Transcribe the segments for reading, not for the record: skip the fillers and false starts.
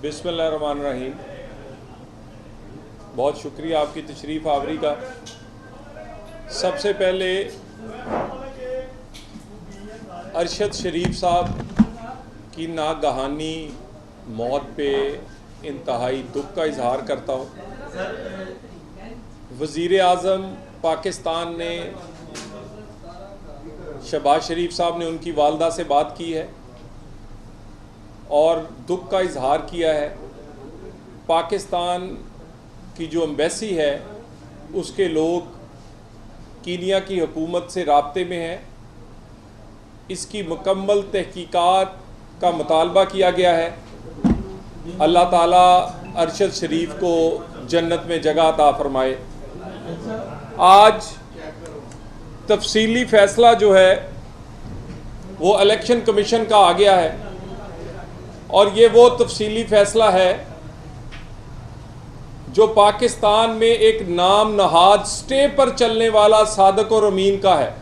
बिस्मिल्लाहिर्रहमानिर्रहीम। बहुत शुक्रिया आपकी तशरीफ़ आवरी का। सबसे पहले अरशद शरीफ साहब की नागहानी मौत पे इंतहाई दुख का इजहार करता हूँ। वज़ीर आज़म पाकिस्तान ने शहबाज शरीफ साहब ने उनकी वालदा से बात की है और दुख का इजहार किया है। पाकिस्तान की जो एम्बेसी है उसके लोग कीनिया की हुकूमत से राब्ते में हैं। इसकी मुकम्मल तहकीकात का मुतालबा किया गया है। अल्लाह ताला अरशद शरीफ को जन्नत में जगह अता फरमाए। आज तफसीली फ़ैसला जो है वो इलेक्शन कमीशन का आ गया है और ये वो तफसीली फ़ैसला है जो पाकिस्तान में एक नाम नहाद स्टे पर चलने वाला सादक और अमीन का है।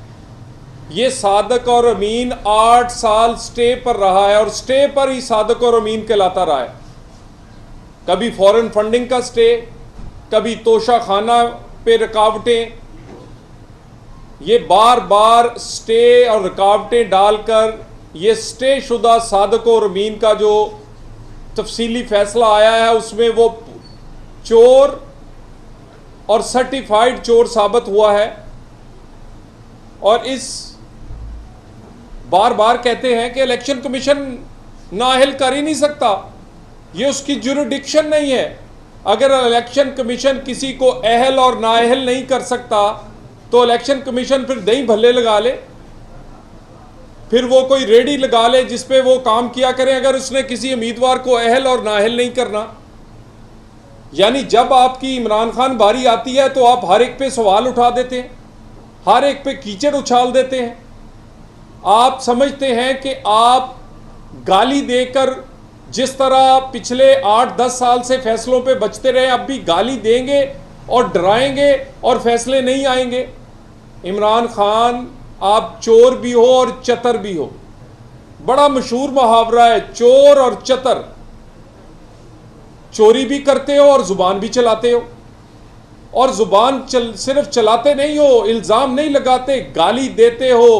ये सादक और अमीन 8 साल स्टे पर रहा है और स्टे पर ही सादक और अमीन कहलाता रहा है। कभी फॉरेन फंडिंग का स्टे, कभी तोशा खाना पे रुकावटें। ये बार बार स्टे और रुकावटें डालकर ये स्टे शुदा सादक और अमीन का जो तफसीली फ़ैसला आया है उसमें वो चोर और सर्टिफाइड चोर साबित हुआ है। और इस बार बार कहते हैं कि इलेक्शन कमीशन नाअहल कर ही नहीं सकता, ये उसकी जुरिडिक्शन नहीं है। अगर इलेक्शन कमीशन किसी को अहल और नाअहल नहीं कर सकता तो इलेक्शन कमीशन फिर दही भल्ले लगा ले, फिर वो कोई रेडी लगा ले जिस पे वो काम किया करें अगर उसने किसी उम्मीदवार को अहल और नाअहल नहीं करना। यानी जब आपकी इमरान खान बारी आती है तो आप हर एक पे सवाल उठा देते हैं, हर एक पे कीचड़ उछाल देते हैं। आप समझते हैं कि आप गाली देकर जिस तरह पिछले 8-10 साल से फैसलों पे बचते रहे अब भी गाली देंगे और डराएंगे और फैसले नहीं आएंगे। इमरान खान आप चोर भी हो और चतर भी हो। बड़ा मशहूर मुहावरा है चोर और चतर। चोरी भी करते हो और ज़ुबान भी चलाते हो, और ज़ुबान सिर्फ चलाते नहीं हो, इल्ज़ाम नहीं लगाते, गाली देते हो।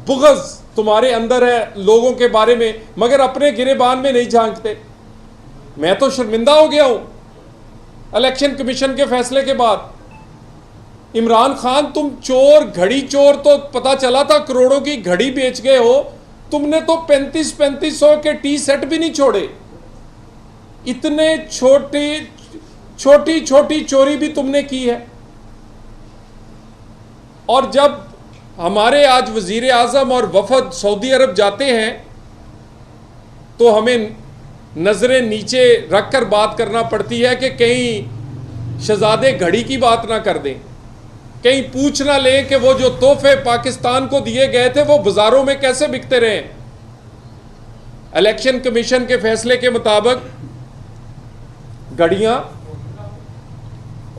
बुग़्ज़ तुम्हारे अंदर है लोगों के बारे में मगर अपने गिरेबान में नहीं झांकते। मैं तो शर्मिंदा हो गया हूँ इलेक्शन कमीशन के फैसले के बाद। इमरान खान तुम चोर, घड़ी चोर तो पता चला था, करोड़ों की घड़ी बेच गए हो। तुमने तो 3500 के टी सेट भी नहीं छोड़े। इतने छोटी छोटी चोरी भी तुमने की है। और जब हमारे आज वज़ीर आज़म और वफ़द सऊदी अरब जाते हैं तो हमें नज़रें नीचे रख कर बात करना पड़ती है कि कहीं शहज़ादे घड़ी की बात ना कर दें, कहीं पूछ ना लें कि वो जो तोहफे पाकिस्तान को दिए गए थे वो बाज़ारों में कैसे बिकते रहे। इलेक्शन कमीशन के फैसले के मुताबिक घड़ियां,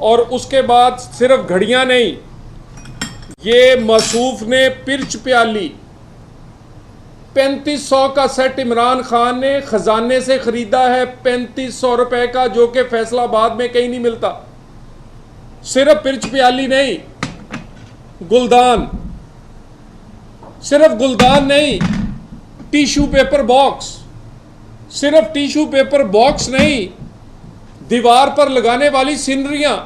और उसके बाद सिर्फ घड़ियां नहीं, ये मसूफ ने पिर्च प्याली 3500 का सेट इमरान खान ने खजाने से खरीदा है, 3500 रुपए का, जो कि फैसलाबाद में कहीं नहीं मिलता। सिर्फ पिर्च प्याली नहीं, गुलदान, सिर्फ गुलदान नहीं, टिश्यू पेपर बॉक्स, सिर्फ टिश्यू पेपर बॉक्स नहीं, दीवार पर लगाने वाली सीनरियां।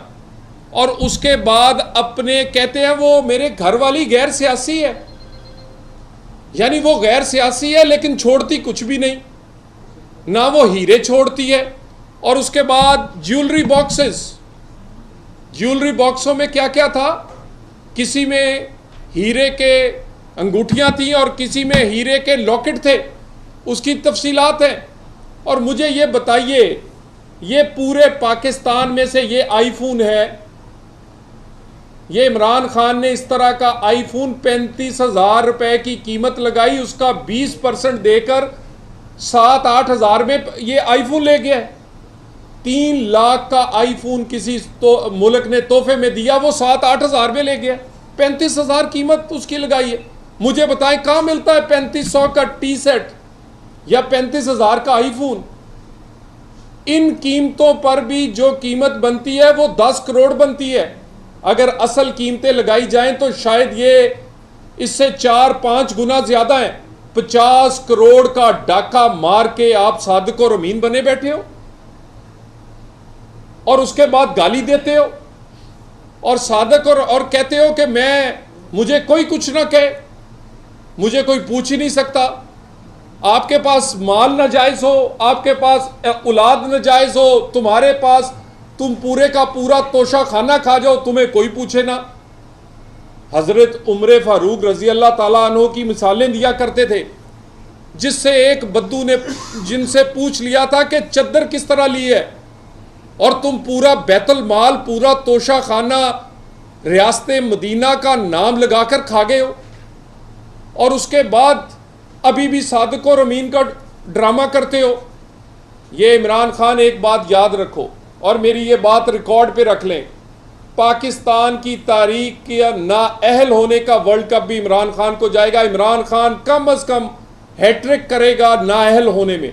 और उसके बाद अपने कहते हैं वो मेरे घर वाली गैर सियासी है, यानी वो गैर सियासी है लेकिन छोड़ती कुछ भी नहीं, ना वो हीरे छोड़ती है। और उसके बाद ज्वेलरी बॉक्सेस, ज्वेलरी बॉक्सों में क्या क्या था, किसी में हीरे के अंगूठियां थी और किसी में हीरे के लॉकेट थे, उसकी तफसीलात हैं। और मुझे ये बताइए, ये पूरे पाकिस्तान में से ये आईफोन है, ये इमरान खान ने इस तरह का आईफोन 35,000 रुपए की कीमत लगाई, उसका 20% देकर 7-8 हज़ार में ये आईफोन ले गया। 3 लाख का आईफोन किसी तो मुल्क ने तोहफे में दिया, वो 7-8 हज़ार में ले गया। 35,000 कीमत उसकी लगाई है। मुझे बताएं कहाँ मिलता है 3500 का टी सेट या 35,000 का आईफोन? इन कीमतों पर भी जो कीमत बनती है वो 10 करोड़ बनती है। अगर असल कीमतें लगाई जाएं तो शायद ये इससे 4-5 गुना ज्यादा है। 50 करोड़ का डाका मार के आप सादिक और अमीन बने बैठे हो और उसके बाद गाली देते हो और सादिक और कहते हो कि मुझे कोई कुछ ना कहे, मुझे कोई पूछ ही नहीं सकता। आपके पास माल नाजायज हो, आपके पास औलाद नाजायज हो, तुम्हारे पास तुम पूरे का पूरा तोशा खाना खा जाओ, तुम्हें कोई पूछे ना। हजरत उमर फारूक रजी अल्लाह ताला अन्हो की मिसालें दिया करते थे, जिससे एक बद्दू ने जिनसे पूछ लिया था कि चद्दर किस तरह ली है, और तुम पूरा बैतुल माल, पूरा तोशा खाना रियासत मदीना का नाम लगाकर खा गए हो, और उसके बाद अभी भी सादिक और अमीन का ड्रामा करते हो। ये इमरान खान एक बात याद रखो और मेरी ये बात रिकॉर्ड पे रख लें, पाकिस्तान की तारीख के नाअहल होने का वर्ल्ड कप भी इमरान खान को जाएगा। इमरान खान कम अज कम हैट्रिक करेगा नाअहल होने में।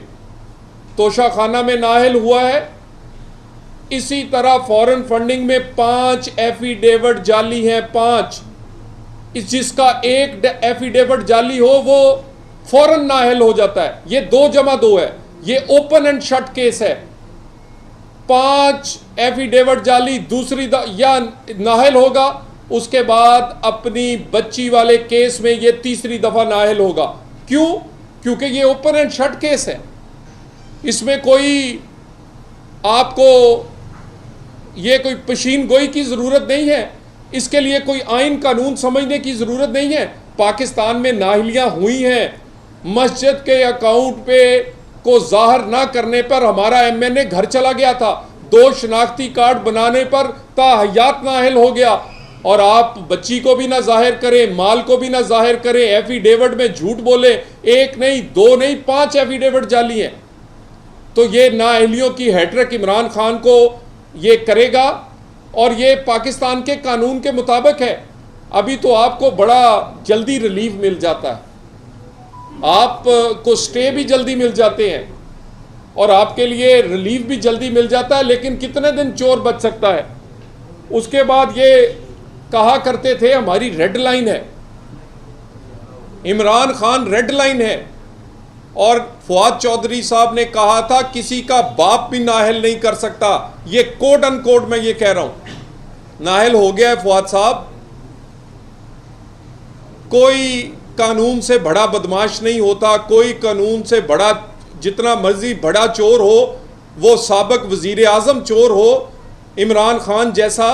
तोशा खाना में नाअहल हुआ है, इसी तरह फॉरेन फंडिंग में 5 एफिडेविट जाली हैं, 5। जिसका एक एफिडेविट जाली हो वो फौरन नाअहल हो जाता है। ये 2 जमा 2 है, ये ओपन एंड शट केस है। 5 एफिडेविट जाली दूसरी या नाअहल होगा, उसके बाद अपनी बच्ची वाले केस में ये तीसरी दफा नाअहल होगा। क्यों? क्योंकि ये ओपन एंड शट केस है, इसमें कोई आपको ये कोई पशीन गोई की जरूरत नहीं है, इसके लिए कोई आइन कानून समझने की जरूरत नहीं है। पाकिस्तान में नाअहलियां हुई हैं, मस्जिद के अकाउंट पे को जाहिर ना करने पर हमारा एमएनए घर चला गया था, 2 शनाख्ती कार्ड बनाने पर ताहयात नाअहल हो गया, और आप बच्ची को भी ना जाहिर करें, माल को भी ना जाहिर करें, एफिडेविट में झूठ बोले। 1 नहीं 2 नहीं 5 एफिडेविट जाली हैं। तो ये नाअहलियों की हैट्रिक इमरान खान को ये करेगा, और ये पाकिस्तान के कानून के मुताबिक है। अभी तो आपको बड़ा जल्दी रिलीफ मिल जाता है, आपको स्टे भी जल्दी मिल जाते हैं और आपके लिए रिलीफ भी जल्दी मिल जाता है, लेकिन कितने दिन चोर बच सकता है। उसके बाद ये कहा करते थे हमारी रेड लाइन है, इमरान खान रेड लाइन है, और फवाद चौधरी साहब ने कहा था किसी का बाप भी नाअहल नहीं कर सकता। ये कोड अनकोड मैं ये कह रहा हूं, नाअहल हो गया है फवाद साहब। कोई कानून से बड़ा बदमाश नहीं होता, कोई कानून से बड़ा जितना मर्जी बड़ा चोर हो, वो साबिक वजीर आजम चोर हो, इमरान खान जैसा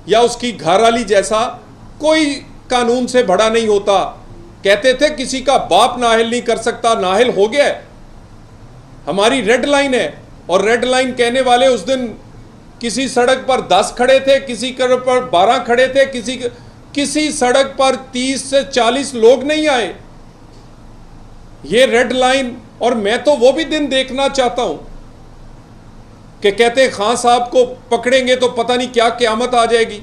या उसकी घरवाली जैसा, कोई कानून से बड़ा नहीं होता। कहते थे किसी का बाप नाअहल नहीं कर सकता, नाअहल हो गया। हमारी रेड लाइन है, और रेड लाइन कहने वाले उस दिन किसी सड़क पर 10 खड़े थे, किसी पर 12 खड़े थे, किसी सड़क पर 30 से 40 लोग नहीं आए। ये रेड लाइन, और मैं तो वो भी दिन देखना चाहता हूं कि कहते खान साहब को पकड़ेंगे तो पता नहीं क्या क़यामत आ जाएगी।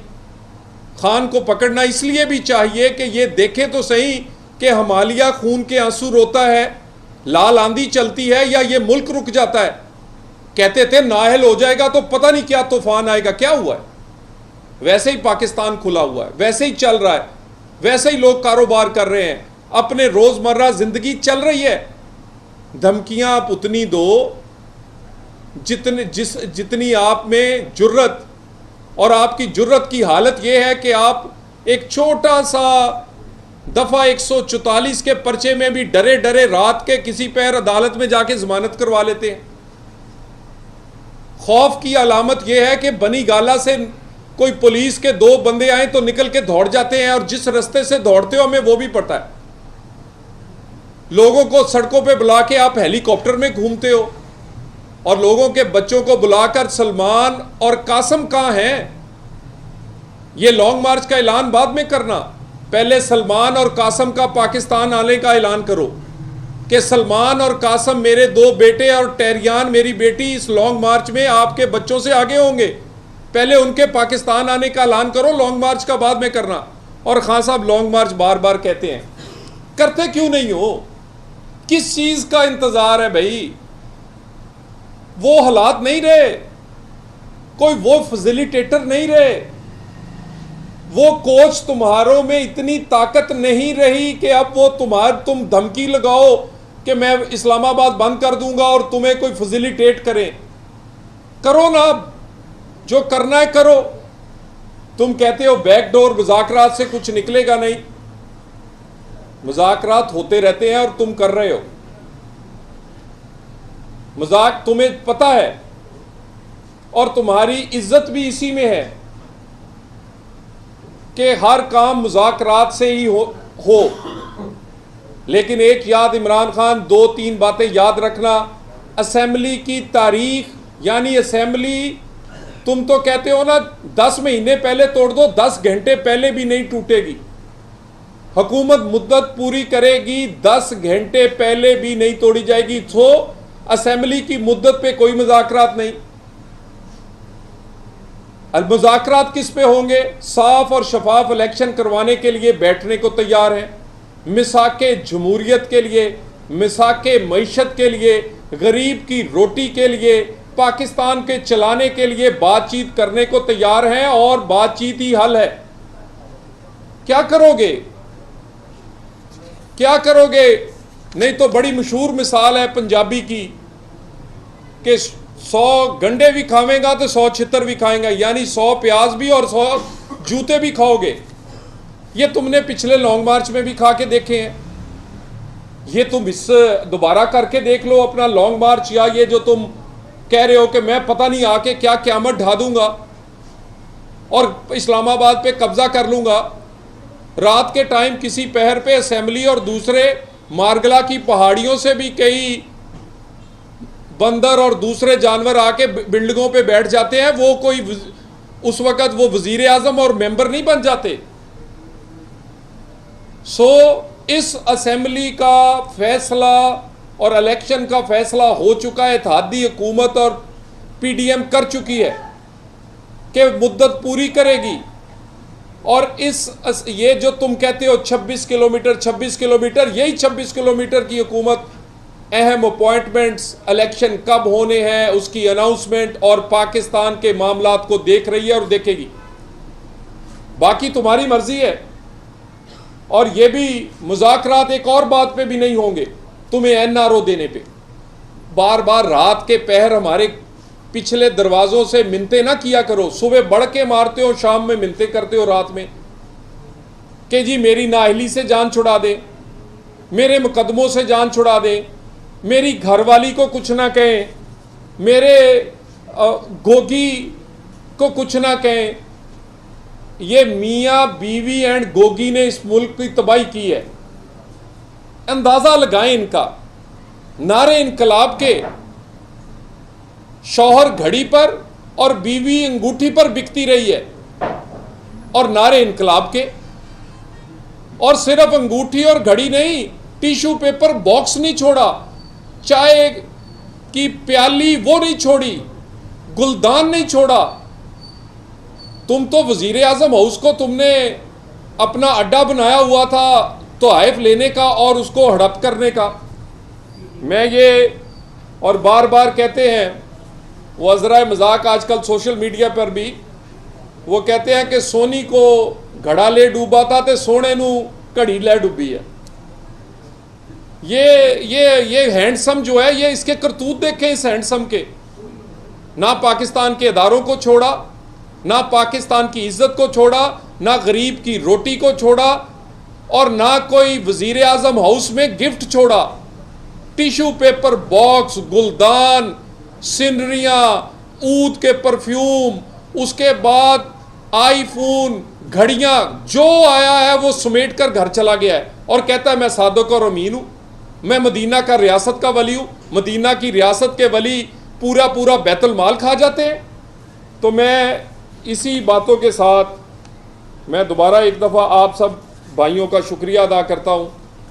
खान को पकड़ना इसलिए भी चाहिए कि ये देखें तो सही कि हमालिया खून के आंसू रोता है, लाल आंधी चलती है, या ये मुल्क रुक जाता है। कहते थे नाअहल हो जाएगा तो पता नहीं क्या तूफान आएगा। क्या हुआ है? वैसे ही पाकिस्तान खुला हुआ है, वैसे ही चल रहा है, वैसे ही लोग कारोबार कर रहे हैं, अपने रोजमर्रा जिंदगी चल रही है। धमकियां आप उतनी दो जितनी आप में जुर्रत, और आपकी जुर्रत की हालत यह है कि आप एक छोटा सा दफा 144 के पर्चे में भी डरे डरे रात के किसी पैर अदालत में जाके जमानत करवा लेते हैं। खौफ की अलामत यह है कि बनी गाला से कोई पुलिस के 2 बंदे आए तो निकल के दौड़ जाते हैं, और जिस रास्ते से दौड़ते हो हमें वो भी पता है। लोगों को सड़कों पे बुला के आप हेलीकॉप्टर में घूमते हो, और लोगों के बच्चों को बुलाकर सलमान और कासम कहां हैं, ये लॉन्ग मार्च का ऐलान बाद में करना, पहले सलमान और कासम का पाकिस्तान आने का ऐलान करो कि सलमान और कासम मेरे 2 बेटे और टैरियान मेरी बेटी इस लॉन्ग मार्च में आपके बच्चों से आगे होंगे। पहले उनके पाकिस्तान आने का ऐलान करो, लॉन्ग मार्च का बाद में करना। और खान साहब लॉन्ग मार्च बार बार कहते हैं, करते क्यों नहीं हो? किस चीज का इंतजार है भाई? वो हालात नहीं रहे, कोई वो फैसिलिटेटर नहीं रहे, वो कोच तुम्हारों में इतनी ताकत नहीं रही कि अब वो तुम धमकी लगाओ कि मैं इस्लामाबाद बंद कर दूंगा और तुम्हें कोई फैसिलिटेट करें। करो ना, जो करना है करो। तुम कहते हो बैकडोर मुज़ाकरात से कुछ निकलेगा नहीं, मुज़ाकरात होते रहते हैं और तुम कर रहे हो मजाक, तुम्हें पता है, और तुम्हारी इज्जत भी इसी में है कि हर काम मुज़ाकरात से ही हो। लेकिन एक याद इमरान खान, 2-3 बातें याद रखना। असेंबली की तारीख, यानी असेंबली, तुम तो कहते हो ना 10 महीने पहले तोड़ दो, 10 घंटे पहले भी नहीं टूटेगी। हुकूमत मुद्दत पूरी करेगी, 10 घंटे पहले भी नहीं तोड़ी जाएगी। तो असेंबली की मुद्दत पे कोई मुज़ाकरात नहीं। मुज़ाकरात किस पे होंगे? साफ और शफाफ इलेक्शन करवाने के लिए बैठने को तैयार हैं, मिसाके जमहूरियत के लिए, मिसाके मईशत के लिए, गरीब की रोटी के लिए, पाकिस्तान के चलाने के लिए बातचीत करने को तैयार हैं, और बातचीत ही हल है। क्या करोगे, क्या करोगे? नहीं तो बड़ी मशहूर मिसाल है पंजाबी की कि 100 गंडे भी खावेगा तो 100 छितर भी खाएंगा, यानी 100 प्याज भी और 100 जूते भी खाओगे। ये तुमने पिछले लॉन्ग मार्च में भी खा के देखे हैं, ये तुम इस दोबारा करके देख लो अपना लॉन्ग मार्च, या ये जो तुम कह रहे हो कि मैं पता नहीं आके क्या क़यामत ढा दूंगा और इस्लामाबाद पे कब्जा कर लूंगा। रात के टाइम किसी पहर पे असेंबली और दूसरे मारगला की पहाड़ियों से भी कई बंदर और दूसरे जानवर आके बिल्डिंगों पे बैठ जाते हैं, वो कोई उस वक़्त वो वजीर आज़म और मेंबर नहीं बन जाते। सो इस असेंबली का फैसला और इलेक्शन का फैसला हो चुका है, इत्तेहादी हुकूमत और पीडीएम कर चुकी है कि मुद्दत पूरी करेगी। और ये जो तुम कहते हो 26 किलोमीटर, यही 26 किलोमीटर की हुकूमत अहम अपॉइंटमेंट्स, इलेक्शन कब होने हैं उसकी अनाउंसमेंट और पाकिस्तान के मामलात को देख रही है और देखेगी। बाकी तुम्हारी मर्जी है। और ये भी मुज़ाकरात एक और बात पे भी नहीं होंगे, तुम्हें एनआरओ देने पे। बार बार रात के पहर हमारे पिछले दरवाज़ों से मिन्नतें ना किया करो। सुबह बढ़ के मारते हो, शाम में मिन्नतें करते हो रात में कि जी मेरी नाअहली से जान छुड़ा दे, मेरे मुकदमों से जान छुड़ा दे, मेरी घरवाली को कुछ ना कहें, मेरे गोगी को कुछ ना कहें। ये मियाँ बीवी एंड गोगी ने इस मुल्क की तबाही की है। अंदाज़ा लगाएं इनका। नारे इनकलाब के, शौहर घड़ी पर और बीवी अंगूठी पर बिकती रही है, और नारे इनकलाब के। और सिर्फ अंगूठी और घड़ी नहीं, टिश्यू पेपर बॉक्स नहीं छोड़ा, चाय की प्याली वो नहीं छोड़ी, गुलदान नहीं छोड़ा। तुम तो वजीर आज़म हाउस को तुमने अपना अड्डा बनाया हुआ था तोहफ़ लेने का और उसको हड़प करने का। मैं ये और बार बार कहते हैं, वो अज़रा मजाक आजकल सोशल मीडिया पर भी वो कहते हैं कि सोनी को घड़ा ले डूबा था तो सोने नू घड़ी ले डूबी है। ये हैंडसम जो है, ये इसके करतूत देखें इस हैंडसम के। ना पाकिस्तान के इदारों को छोड़ा, ना पाकिस्तान की इज्जत को छोड़ा, ना गरीब की रोटी को छोड़ा, और ना कोई वजीर आज़म हाउस में गिफ्ट छोड़ा। टिश्यू पेपर बॉक्स, गुलदान, सिनरियाँ, ऊद के परफ्यूम, उसके बाद आईफोन, घड़ियाँ, जो आया है वो समेट कर घर चला गया है और कहता है मैं सादक और अमीन हूँ, मैं मदीना का रियासत का वली हूँ। मदीना की रियासत के वली पूरा पूरा बैतुल माल खा जाते हैं। तो मैं इसी बातों के साथ मैं दोबारा एक दफ़ा आप सब भाइयों का शुक्रिया अदा करता हूँ,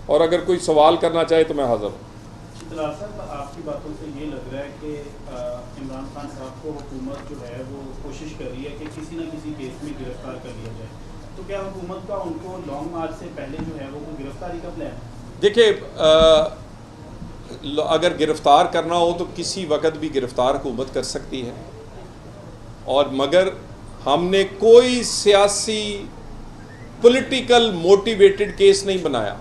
और अगर कोई सवाल करना चाहे तो मैं हाज़िर हूँ। आपकी बातों से ये लग रहा है कि इमरान खान साहब को हुकूमत जो है वो कोशिश कर रही है कि किसी न किसी केस में गिरफ्तार कर लिया जाए। तो क्या हुकूमत का उनको लॉन्ग मार्च से पहले जो है वो गिरफ्तारी का प्लान है? देखिए, अगर गिरफ़्तार करना हो तो किसी वक्त भी गिरफ़्तार हुकूमत कर सकती है, और मगर हमने कोई सियासी पॉलिटिकल मोटिवेटेड केस नहीं बनाया।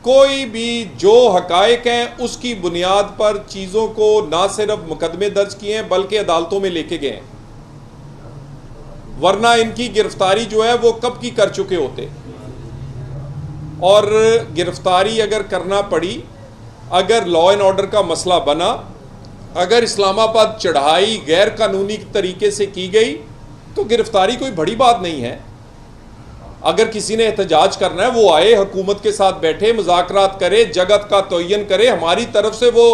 कोई भी जो हकायक हैं उसकी बुनियाद पर चीज़ों को ना सिर्फ मुकदमे दर्ज किए हैं बल्कि अदालतों में लेके गए हैं, वरना इनकी गिरफ्तारी जो है वो कब की कर चुके होते। और गिरफ्तारी अगर करना पड़ी, अगर लॉ एंड ऑर्डर का मसला बना, अगर इस्लामाबाद चढ़ाई गैर कानूनी तरीके से की गई तो गिरफ्तारी कोई बड़ी बात नहीं है। अगर किसी ने एहतजाज करना है वो आए, हुकूमत के साथ बैठे, मुज़ाकरात करे, जगत का तयन करे। हमारी तरफ से वो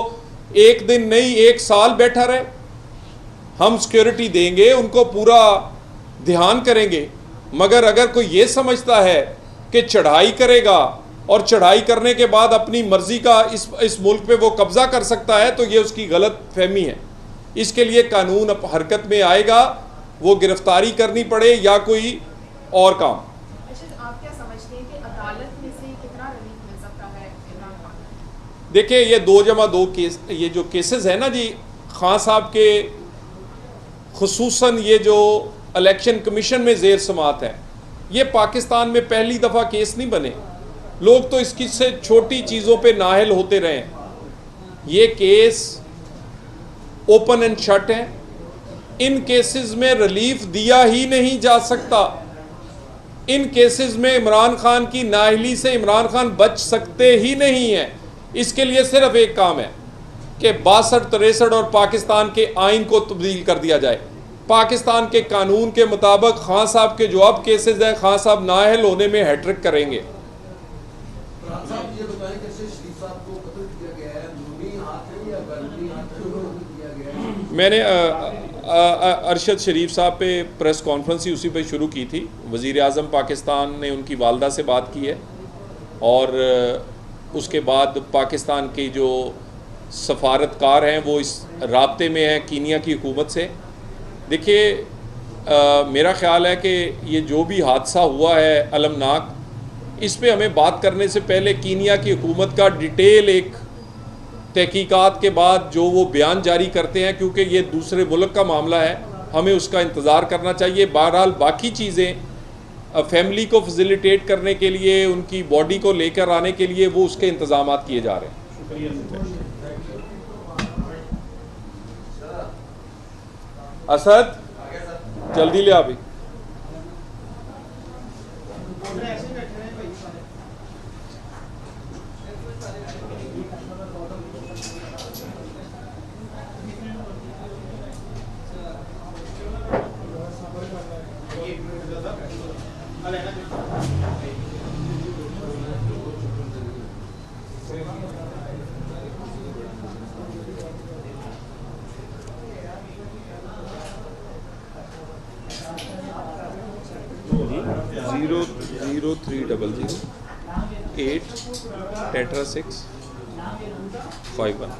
एक दिन नहीं 1 साल बैठा रहे, हम सिक्योरिटी देंगे, उनको पूरा ध्यान करेंगे। मगर अगर कोई ये समझता है कि चढ़ाई करेगा और चढ़ाई करने के बाद अपनी मर्जी का इस मुल्क पे वो कब्जा कर सकता है तो ये उसकी गलत फहमी है। इसके लिए कानून हरकत में आएगा, वो गिरफ्तारी करनी पड़े या कोई और काम। आप क्या समझते हैं कि अदालत में से कितना रिलीफ मिल सकता है इमरान खान? देखिए ये 2+2 केस, ये जो केसेस है ना जी खान साहब के, खुसूसन ये जो इलेक्शन कमीशन में ज़ेर समात है, ये पाकिस्तान में पहली दफ़ा केस नहीं बने। लोग तो इसकी से छोटी चीज़ों पे नाहल होते रहे। ये केस ओपन एंड शट है। इन केसेस में रिलीफ दिया ही नहीं जा सकता। इन केसेस में इमरान खान की नाअहली से इमरान खान बच सकते ही नहीं हैं। इसके लिए सिर्फ एक काम है कि 62, 63 और पाकिस्तान के आइन को तब्दील कर दिया जाए। पाकिस्तान के कानून के मुताबिक खान साहब के जो अब केसेस हैं, खान साहब नाअहल होने में हैट्रिक करेंगे। मैंने अरशद शरीफ साहब पे प्रेस कॉन्फ्रेंस ही उसी पे शुरू की थी। वज़ीर आज़म पाकिस्तान ने उनकी वालदा से बात की है और उसके बाद पाकिस्तान की जो सफारतकार हैं वो इस राब्ते में हैं कीनिया की हुकूमत से। देखिए मेरा ख़्याल है कि ये जो भी हादसा हुआ है अलमनाक, इस पे हमें बात करने से पहले कीनिया की हुकूमत का डिटेल एक तहकीकात के बाद जो वो बयान जारी करते हैं, क्योंकि ये दूसरे मुल्क का मामला है, हमें उसका इंतज़ार करना चाहिए। बहरहाल बाकी चीज़ें फैमिली को फैसिलिटेट करने के लिए, उनकी बॉडी को लेकर आने के लिए वो उसके इंतज़ाम किए जा रहे हैं। असद जल्दी ले अभी। Zero 0300 8 Tetra 6 51